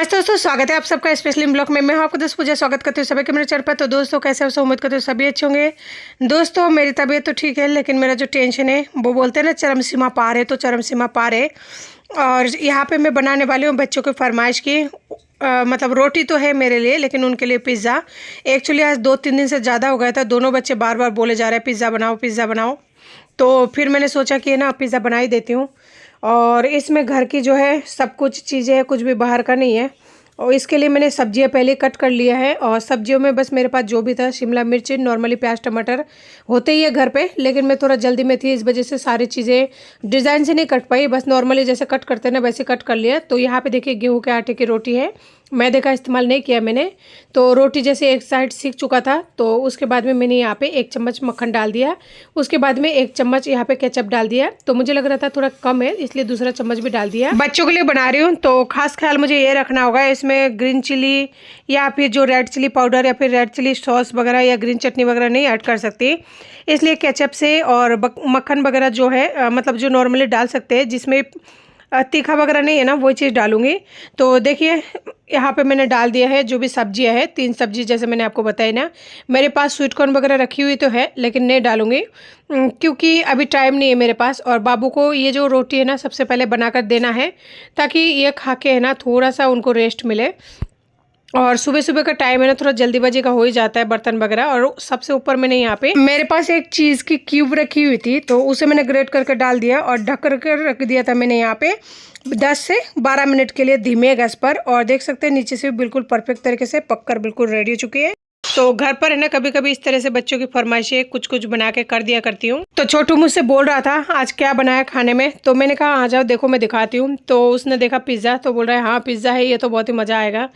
नमस्ते दोस्तों, स्वागत है आप सबका स्पेशली ब्लॉग में। मैं आपको दोस्त पूजा स्वागत करती हूँ सभी के मेरे चैनल पर। तो दोस्तों कैसे हो, उम्मीद करती हूँ सभी अच्छे होंगे। दोस्तों मेरी तबीयत तो ठीक है, लेकिन मेरा जो टेंशन है वो बोलते हैं ना चरम सीमा पार है, तो चरम सीमा पार है। और यहाँ पे मैं बनाने वाली हूँ बच्चों की फरमाइश की मतलब रोटी तो है मेरे लिए, लेकिन उनके लिए पिज़्ज़ा। एक्चुअली आज 2-3 दिन से ज़्यादा हो गया था, दोनों बच्चे बार बार बोले जा रहे हैं पिज़्ज़ा बनाओ पिज़्ज़ा बनाओ। तो फिर मैंने सोचा कि ना पिज़्ज़ा बना ही देती हूँ। और इसमें घर की जो है सब कुछ चीज़ें हैं, कुछ भी बाहर का नहीं है। और इसके लिए मैंने सब्जियां पहले कट कर लिया है। और सब्जियों में बस मेरे पास जो भी था, शिमला मिर्च, नॉर्मली प्याज टमाटर होते ही है घर पे, लेकिन मैं थोड़ा जल्दी में थी, इस वजह से सारी चीज़ें डिज़ाइन से नहीं कट पाई, बस नॉर्मली जैसे कट करते हैं ना वैसे कट कर लिया। तो यहाँ पे देखिए गेहूं के आटे की रोटी है, मैदे का इस्तेमाल नहीं किया मैंने। तो रोटी जैसे एक साइड सीख चुका था, तो उसके बाद में मैंने यहाँ पे 1 चम्मच मक्खन डाल दिया। उसके बाद में 1 चम्मच यहाँ पे केचप डाल दिया। तो मुझे लग रहा था थोड़ा कम है, इसलिए दूसरा चम्मच भी डाल दिया। बच्चों के लिए बना रही हूँ तो खास ख्याल मुझे ये रखना होगा, इसमें ग्रीन चिली या फिर जो रेड चिली पाउडर या फिर रेड चिली सॉस वगैरह या ग्रीन चटनी वगैरह नहीं ऐड कर सकती। इसलिए केचप से और मक्खन वगैरह जो है मतलब जो नॉर्मली डाल सकते हैं, जिसमें तीखा वगैरह नहीं है ना, वो चीज़ डालूंगी। तो देखिए यहाँ पे मैंने डाल दिया है जो भी सब्जियां है, 3 सब्जी जैसे मैंने आपको बताई ना। मेरे पास स्वीट कॉर्न वगैरह रखी हुई तो है, लेकिन नहीं डालूंगी क्योंकि अभी टाइम नहीं है मेरे पास। और बाबू को ये जो रोटी है ना सबसे पहले बनाकर देना है, ताकि ये खा के है ना थोड़ा सा उनको रेस्ट मिले। और सुबह सुबह का टाइम है ना, थोड़ा जल्दीबाजी का हो ही जाता है बर्तन वगैरह। और सबसे ऊपर मैंने यहाँ पे मेरे पास एक चीज़ की क्यूब रखी हुई थी, तो उसे मैंने ग्रेट करके डाल दिया और ढक कर रख दिया था मैंने यहाँ पे 10 से 12 मिनट के लिए धीमे गैस पर। और देख सकते हैं नीचे से बिल्कुल परफेक्ट तरीके से पककर बिल्कुल रेडी हो चुकी है। तो घर पर है ना कभी कभी इस तरह से बच्चों की फरमाइशें कुछ कुछ बना के कर दिया करती हूँ। तो छोटू मुझसे बोल रहा था आज क्या बनाया खाने में, तो मैंने कहा आ जाओ देखो मैं दिखाती हूँ। तो उसने देखा पिज़्ज़ा, तो बोल रहा है हाँ पिज़्ज़ा है ये तो बहुत ही मज़ा आएगा।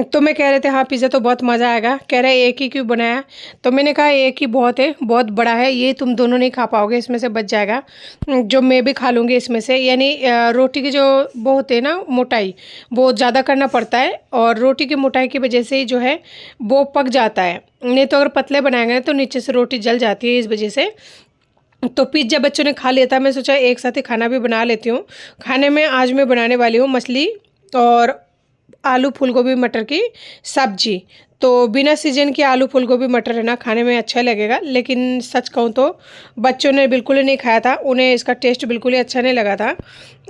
तो मैं कह रहे थे हाँ पिज़्ज़ा तो बहुत मज़ा आएगा। कह रहे एक ही क्यों बनाया, तो मैंने कहा एक ही बहुत है, बहुत बड़ा है, ये तुम दोनों नहीं खा पाओगे, इसमें से बच जाएगा जो मैं भी खा लूँगी इसमें से। यानी रोटी की जो वो होती है ना मोटाई, वो ज़्यादा करना पड़ता है, और रोटी की मोटाई की वजह से ही जो है वो पक जाता है। नहीं तो अगर पतले बनाएंगे तो नीचे से रोटी जल जाती है, इस वजह से। तो पिज्ज़ा बच्चों ने खा लिया था, मैं सोचा एक साथ ही खाना भी बना लेती हूँ। खाने में आज मैं बनाने वाली हूँ मछली और आलू फूलगोभी मटर की सब्जी। तो बिना सीजन के आलू फूलगोभी मटर है ना खाने में अच्छा लगेगा, लेकिन सच कहूँ तो बच्चों ने बिल्कुल ही नहीं खाया था, उन्हें इसका टेस्ट बिल्कुल ही अच्छा नहीं लगा था।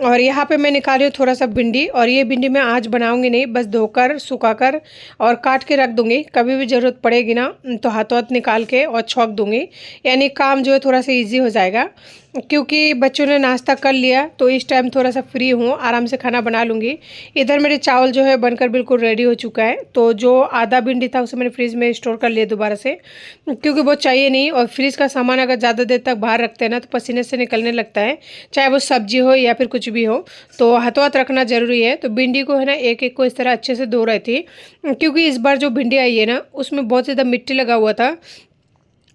और यहाँ पे मैं निकाली हूँ थोड़ा सा भिंडी, और ये भिंडी मैं आज बनाऊंगी नहीं, बस धोकर सुखाकर और काट के रख दूंगी। कभी भी ज़रूरत पड़ेगी ना तो हाथों हाथ निकाल के और छौंक दूंगी, यानी काम जो है थोड़ा सा ईजी हो जाएगा। क्योंकि बच्चों ने नाश्ता कर लिया तो इस टाइम थोड़ा सा फ्री हूँ, आराम से खाना बना लूँगी। इधर मेरे चावल जो है बनकर बिल्कुल रेडी हो चुका है। तो जो आधा भिंडी था उसे मैंने फ्रिज में स्टोर कर लिया दोबारा से, क्योंकि वो चाहिए नहीं। और फ्रिज का सामान अगर ज़्यादा देर तक बाहर रखते हैं ना तो पसीने से निकलने लगता है, चाहे वो सब्जी हो या फिर कुछ भी हो। तो हाथों हाथ रखना ज़रूरी है। तो भिंडी को है ना एक एक को इस तरह अच्छे से धो रही थी, क्योंकि इस बार जो भिंडी आई है ना उसमें बहुत ज़्यादा मिट्टी लगा हुआ था,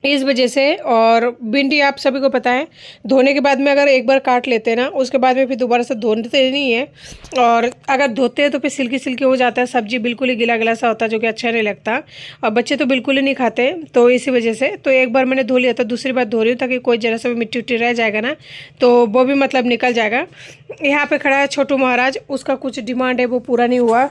इस वजह से। और भिंडी आप सभी को पता है धोने के बाद में अगर एक बार काट लेते हैं ना, उसके बाद में फिर दोबारा से धोते नहीं है। और अगर धोते हैं तो फिर सिल्की सिल्की हो जाता है, सब्जी बिल्कुल ही गिला गिला सा होता है, जो कि अच्छा नहीं लगता। और बच्चे तो बिल्कुल ही नहीं खाते, तो इसी वजह से तो एक बार मैंने धो लिया था, दूसरी बार धो रही हूँ ताकि कोई जरा सा भी मिट्टी उट्टी रह जाएगा ना तो वो भी मतलब निकल जाएगा। यहाँ पर खड़ा है छोटू महाराज, उसका कुछ डिमांड है वो पूरा नहीं हुआ।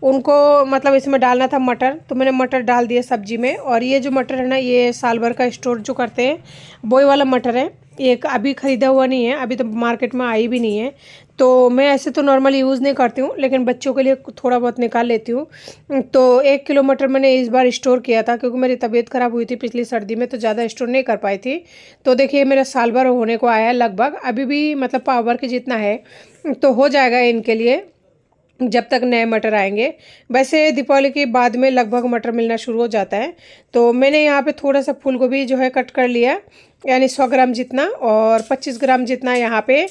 उनको मतलब इसमें डालना था मटर, तो मैंने मटर डाल दिया सब्जी में। और ये जो मटर है ना ये साल भर का स्टोर जो करते हैं वही वाला मटर है, एक अभी ख़रीदा हुआ नहीं है, अभी तो मार्केट में आई भी नहीं है। तो मैं ऐसे तो नॉर्मली यूज़ नहीं करती हूँ, लेकिन बच्चों के लिए थोड़ा बहुत निकाल लेती हूँ। तो 1 किलो मटर मैंने इस बार स्टोर किया था, क्योंकि मेरी तबीयत ख़राब हुई थी पिछली सर्दी में, तो ज़्यादा स्टोर नहीं कर पाई थी। तो देखिए मेरा साल भर होने को आया है लगभग, अभी भी मतलब पाव भर के जितना है, तो हो जाएगा इनके लिए जब तक नए मटर आएंगे। वैसे दीपावली के बाद में लगभग मटर मिलना शुरू हो जाता है। तो मैंने यहाँ पे थोड़ा सा फूल गोभी जो है कट कर लिया, यानी 100 ग्राम जितना, और 25 ग्राम जितना यहाँ पे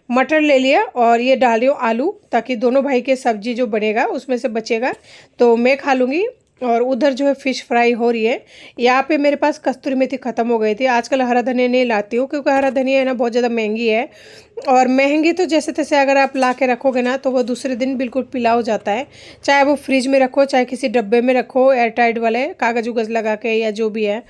मटर ले लिया। और ये डाल रही हूँ आलू, ताकि दोनों भाई के सब्जी जो बनेगा उसमें से बचेगा तो मैं खा लूँगी। और उधर जो है फ़िश फ्राई हो रही है। यहाँ पे मेरे पास कस्तूरी मेथी ख़त्म हो गई थी, आजकल हरा धनिया नहीं लाती हूँ, क्योंकि हरा धनिया है ना बहुत ज़्यादा महंगी है। और महंगी तो जैसे तैसे अगर आप ला के रखोगे ना तो वो दूसरे दिन बिल्कुल पीला हो जाता है, चाहे वो फ्रिज में रखो चाहे किसी डब्बे में रखो एयर टाइट वाले कागज़ उगज लगा के या जो भी है,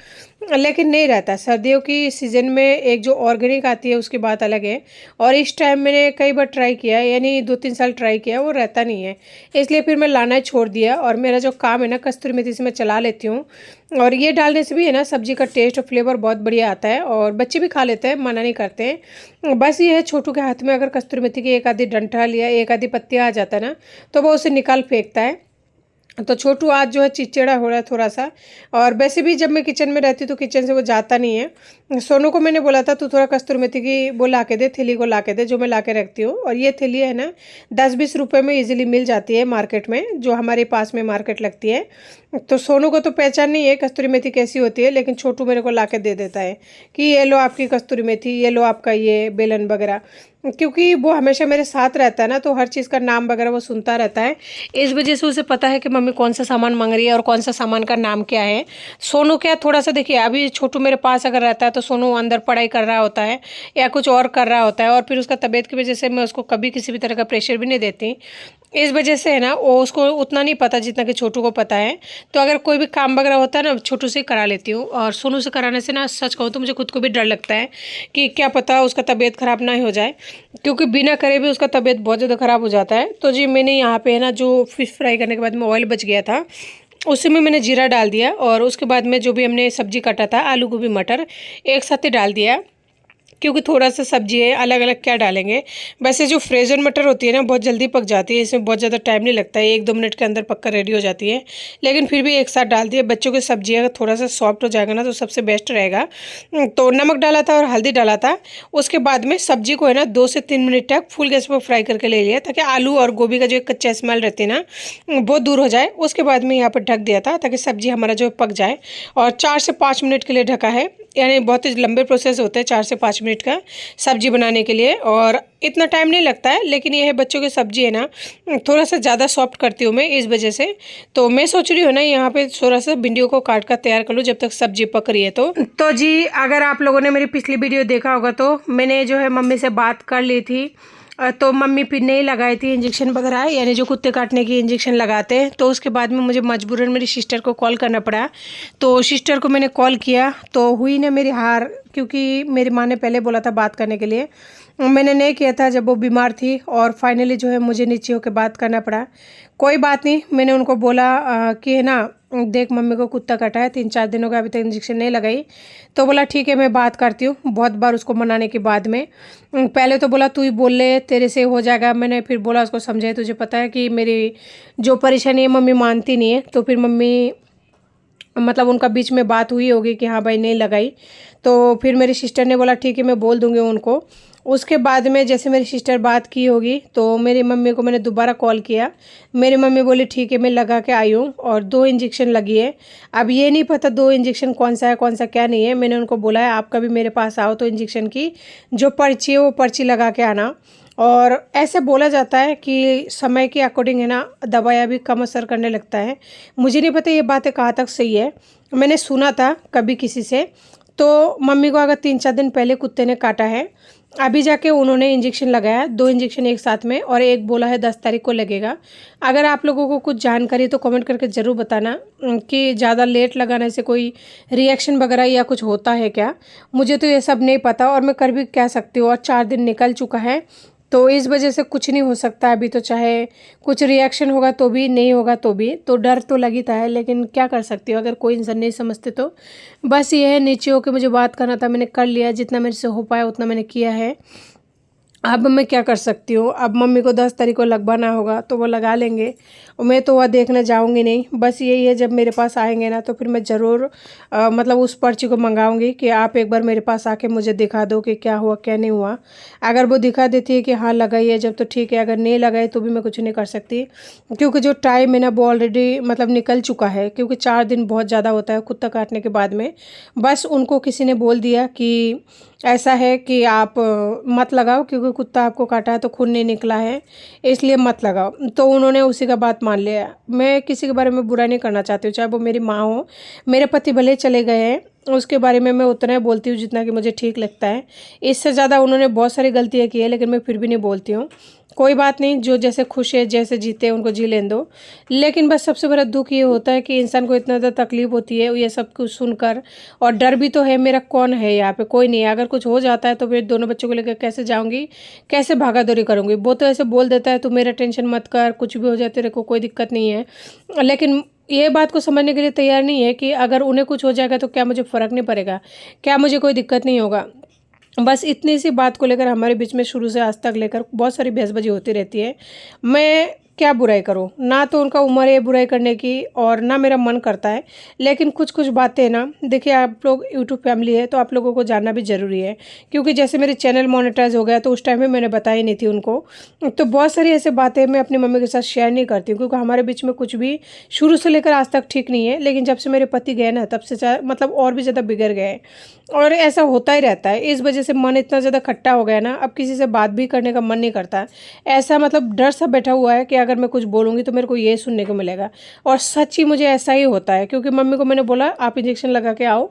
लेकिन नहीं रहता। सर्दियों की सीज़न में एक जो ऑर्गेनिक आती है उसकी बात अलग है। और इस टाइम मैंने कई बार ट्राई किया, यानी 2-3 साल ट्राई किया, वो रहता नहीं है, इसलिए फिर मैं लाना ही छोड़ दिया। और मेरा जो काम है ना कस्तूरी मेथी से मैं चला लेती हूँ, और ये डालने से भी है ना सब्ज़ी का टेस्ट और फ्लेवर बहुत बढ़िया आता है, और बच्चे भी खा लेते हैं, मना नहीं करते हैं। बस ये है छोटू के हाथ में अगर कस्तूरी मेथी की एक आधी डंठल या एक आधी पत्तियाँ आ जाता है ना तो वो उसे निकाल फेंकता है। तो छोटू आज जो है चिड़चिड़ा हो रहा है थोड़ा सा। और वैसे भी जब मैं किचन में रहती हूँ तो किचन से वो जाता नहीं है। सोनू को मैंने बोला था तू थोड़ा कस्तूरी मेथी की वो ला के दे, थैली को ला के दे, जो मैं ला के रखती हूँ। और ये थैली है ना 10-20 रुपये में इजीली मिल जाती है मार्केट में, जो हमारे पास में मार्केट लगती है। तो सोनू को तो पहचान नहीं है कस्तूरी मेथी कैसी होती है, लेकिन छोटू मेरे को ला के दे देता है कि ये लो आपकी कस्तूरी मेथी, ये लो आपका ये बेलन वगैरह, क्योंकि वो हमेशा मेरे साथ रहता है ना तो हर चीज़ का नाम वगैरह वो सुनता रहता है। इस वजह से उसे पता है कि मम्मी कौन सा सामान मांग रही है और कौन सा सामान का नाम क्या है। सोनू क्या थोड़ा सा देखिए, अभी छोटू मेरे पास अगर रहता है तो सोनू अंदर पढ़ाई कर रहा होता है या कुछ और कर रहा होता है, और फिर उसका तबीयत की वजह से मैं उसको कभी किसी भी तरह का प्रेशर भी नहीं देती। इस वजह से है ना वो उसको उतना नहीं पता जितना कि छोटू को पता है। तो अगर कोई भी काम वगैरह होता है ना छोटू से करा लेती हूँ। और सोनू से कराने से ना सच कहूँ तो मुझे खुद को भी डर लगता है कि क्या पता उसका तबीयत ख़राब ना हो जाए, क्योंकि बिना करे भी उसका तबीयत बहुत ज़्यादा ख़राब हो जाता है। तो जी मैंने यहाँ पे है ना जो फ़िश फ्राई करने के बाद में ऑयल बच गया था उसी में मैंने जीरा डाल दिया, और उसके बाद में जो भी हमने सब्जी काटा था आलू गोभी मटर एक साथ ही डाल दिया, क्योंकि थोड़ा सा सब्जी है अलग अलग क्या डालेंगे। वैसे जो फ्रोजन मटर होती है ना बहुत जल्दी पक जाती है, इसमें बहुत ज़्यादा टाइम नहीं लगता है, 1-2 मिनट के अंदर पककर रेडी हो जाती है। लेकिन फिर भी एक साथ डाल दिए, बच्चों की सब्जी अगर थोड़ा सा सॉफ्ट हो जाएगा ना तो सबसे बेस्ट रहेगा। तो नमक डाला था और हल्दी डाला था। उसके बाद में सब्जी को है ना 2 से 3 मिनट तक फुल गैस पर फ्राई करके ले लिया, ताकि आलू और गोभी का जो कच्चा स्मेल रहती है ना वो दूर हो जाए। उसके बाद में यहाँ पर ढक दिया था ताकि सब्जी हमारा जो पक जाए, और 4 से 5 मिनट के लिए ढका है। यानी बहुत ही लंबे प्रोसेस होते हैं 4 से 5 मिनट का सब्जी बनाने के लिए, और इतना टाइम नहीं लगता है। लेकिन ये है बच्चों की सब्जी है ना थोड़ा सा ज़्यादा सॉफ्ट करती हूँ मैं इस वजह से। तो मैं सोच रही हूँ ना यहाँ पे थोड़ा सा भिंडियों को काट कर तैयार कर लूँ जब तक सब्जी पक रही है। तो जी अगर आप लोगों ने मेरी पिछली वीडियो देखा होगा तो मैंने जो है मम्मी से बात कर ली थी। तो मम्मी फिर नहीं लगाई थी इंजेक्शन वगैरह, यानी जो कुत्ते काटने की इंजेक्शन लगाते हैं। तो उसके बाद में मुझे मजबूरन मेरी सिस्टर को कॉल करना पड़ा। तो सिस्टर को मैंने कॉल किया तो हुई ना मेरी हार, क्योंकि मेरी माँ ने पहले बोला था बात करने के लिए, मैंने नहीं किया था जब वो बीमार थी, और फाइनली जो है मुझे नीचे होकर बात करना पड़ा। कोई बात नहीं, मैंने उनको बोला कि है ना देख मम्मी को कुत्ता काटा है, 3-4 दिनों का अभी तक इंजेक्शन नहीं लगाई। तो बोला ठीक है मैं बात करती हूँ। बहुत बार उसको मनाने के बाद में पहले तो बोला तू ही बोल ले तेरे से हो जाएगा। मैंने फिर बोला उसको समझाए तुझे पता है कि मेरी जो परेशानी है मम्मी मानती नहीं है। तो फिर मम्मी मतलब उनका बीच में बात हुई होगी कि हाँ भाई नहीं लगाई। तो फिर मेरी सिस्टर ने बोला ठीक है मैं बोल दूँगी उनको। उसके बाद में जैसे मेरी सिस्टर बात की होगी तो मेरी मम्मी को मैंने दोबारा कॉल किया। मेरी मम्मी बोली ठीक है मैं लगा के आई हूँ, और 2 इंजेक्शन लगी है। अब ये नहीं पता 2 इंजेक्शन कौन सा है कौन सा क्या नहीं है। मैंने उनको बोला है आप कभी मेरे पास आओ तो इंजेक्शन की जो पर्ची है वो पर्ची लगा के आना। और ऐसे बोला जाता है कि समय के अकॉर्डिंग है ना दवाइयाँ भी कम असर करने लगता है। मुझे नहीं पता ये बातें कहाँ तक सही है, मैंने सुना था कभी किसी से। तो मम्मी को अगर 3-4 दिन पहले कुत्ते ने काटा है, अभी जाके उन्होंने इंजेक्शन लगाया, 2 इंजेक्शन एक साथ में, और एक बोला है 10 तारीख को लगेगा। अगर आप लोगों को कुछ जानकारी तो कमेंट करके ज़रूर बताना कि ज़्यादा लेट लगाने से कोई रिएक्शन वगैरह या कुछ होता है क्या। मुझे तो ये सब नहीं पता, और मैं कर भी कह सकती हूँ। और 4 दिन निकल चुका है तो इस वजह से कुछ नहीं हो सकता अभी। तो चाहे कुछ रिएक्शन होगा तो भी, नहीं होगा तो भी, तो डर तो लगता है। लेकिन क्या कर सकती हूँ अगर कोई इंसान नहीं समझते तो। बस ये है नीचे होकर मुझे बात करना था, मैंने कर लिया, जितना मेरे से हो पाया उतना मैंने किया है। अब मैं क्या कर सकती हूँ। अब मम्मी को 10 तारीख को लगवाना होगा तो वो लगा लेंगे, और मैं तो वह देखने जाऊँगी नहीं। बस यही है जब मेरे पास आएंगे ना तो फिर मैं ज़रूर मतलब उस पर्ची को मंगाऊंगी कि आप एक बार मेरे पास आके मुझे दिखा दो कि क्या हुआ क्या नहीं हुआ। अगर वो दिखा देती है कि हाँ लगाई है जब तो ठीक है, अगर नहीं लगाई तो भी मैं कुछ नहीं कर सकती, क्योंकि जो टाइम है ना वो ऑलरेडी मतलब निकल चुका है। क्योंकि 4 दिन बहुत ज़्यादा होता है कुत्ता काटने के बाद में। बस उनको किसी ने बोल दिया कि ऐसा है कि आप मत लगाओ, क्योंकि कुत्ता आपको काटा है तो खून नहीं निकला है, इसलिए मत लगाओ। तो उन्होंने उसी का बात मान लिया। मैं किसी के बारे में बुरा नहीं करना चाहती हूँ, चाहे वो मेरी माँ हो। मेरे पति भले चले गए हैं, उसके बारे में मैं उतना ही बोलती हूँ जितना कि मुझे ठीक लगता है। इससे ज़्यादा उन्होंने बहुत सारी गलतियाँ की है, लेकिन मैं फिर भी नहीं बोलती हूँ। कोई बात नहीं, जो जैसे खुश है, जैसे जीते हैं उनको जी लेने दो। लेकिन बस सबसे बड़ा दुःख ये होता है कि इंसान को इतना ज़्यादा तकलीफ़ होती है ये सब कुछ सुनकर। और डर भी तो है, मेरा कौन है यहाँ पे? कोई नहीं है। अगर कुछ हो जाता है तो फिर दोनों बच्चों को लेकर कैसे जाऊँगी, कैसे भागा-दौड़ी करूँगी? वो तो ऐसे बोल देता है, तू मेरा टेंशन मत कर, कुछ भी हो जाए तेरे को कोई दिक्कत नहीं है। लेकिन ये बात को समझने के लिए तैयार नहीं है कि अगर उन्हें कुछ हो जाएगा तो क्या मुझे फ़र्क नहीं पड़ेगा? क्या मुझे कोई दिक्कत नहीं होगा? बस इतनी सी बात को लेकर हमारे बीच में शुरू से आज तक लेकर बहुत सारी बहसबाजी होती रहती है। मैं क्या बुराई करूँ? ना तो उनका उम्र है बुराई करने की और ना मेरा मन करता है। लेकिन कुछ-कुछ बातें ना, देखिए आप लोग यूट्यूब फैमिली है तो आप लोगों को जानना भी ज़रूरी है। क्योंकि जैसे मेरे चैनल मोनेटाइज़ हो गया तो उस टाइम में मैंने बताई नहीं थी उनको। तो बहुत सारी ऐसी बातें मैं अपनी मम्मी के साथ शेयर नहीं करती हूँ, क्योंकि हमारे बीच में कुछ भी शुरू से लेकर आज तक ठीक नहीं है। लेकिन जब से मेरे पति गए ना, तब से मतलब और भी ज़्यादा बिगड़ गए। और ऐसा होता ही रहता है। इस वजह से मन इतना ज़्यादा खट्टा हो गया ना, अब किसी से बात भी करने का मन नहीं करता। ऐसा मतलब डर सा बैठा हुआ है कि अगर मैं कुछ बोलूँगी तो मेरे को ये सुनने को मिलेगा। और सच ही मुझे ऐसा ही होता है, क्योंकि मम्मी को मैंने बोला आप इंजेक्शन लगा के आओ,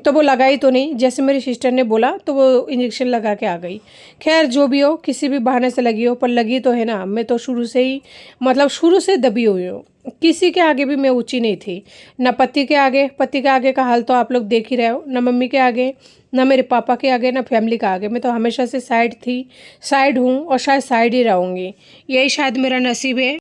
तो वो लगाई तो नहीं। जैसे मेरी सिस्टर ने बोला तो वो इंजेक्शन लगा के आ गई। खैर जो भी हो, किसी भी बहाने से लगी हो, पर लगी तो है ना। मैं तो शुरू से ही मतलब शुरू से दबी हुई हूँ। किसी के आगे भी मैं ऊँची नहीं थी। ना पति के आगे, पति के आगे का हाल तो आप लोग देख ही रहे हो, ना मम्मी के आगे, ना मेरे पापा के आगे, ना फैमिली के आगे। मैं तो हमेशा से साइड थी, साइड हूँ और शायद साइड ही रहूँगी। यही शायद मेरा नसीब है।